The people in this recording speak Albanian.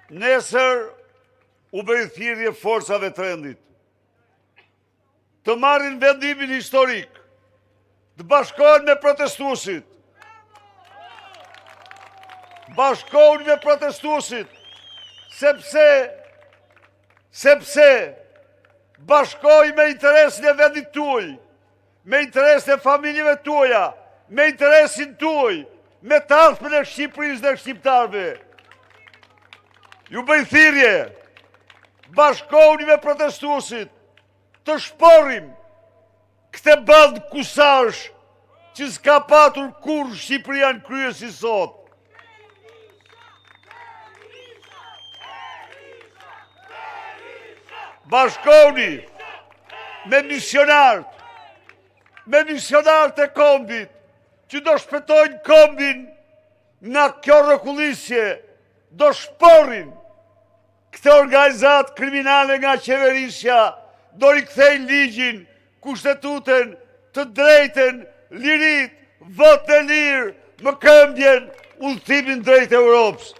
Nesër u bëri thirrje forcave të rendit të marrin vendimin historik, të bashkohen me protestuesit. Bashkohen me protestuesit, sepse bashkohen me interesin e vendit tuaj, me interesin e familjeve tuaja, me interesin tuaj, me të ardhmen e Shqipërisë dhe shqiptarëve. Ju bëj thirrje, bashkohuni me protestuesit, të shporim këtë band kusash që s'ka patur kur Shqipëria në krye si sot. Bashkohuni me misionarët e kombit, që do shpëtojnë kombin nga kjo rrëkullisje, do shporin këtë organizat kriminale nga qeverisja, do rikthejnë ligjin, kushtetutën, të drejtën, lirit, votë e lirë, më këmbjen, udhëtimin drejt Europës.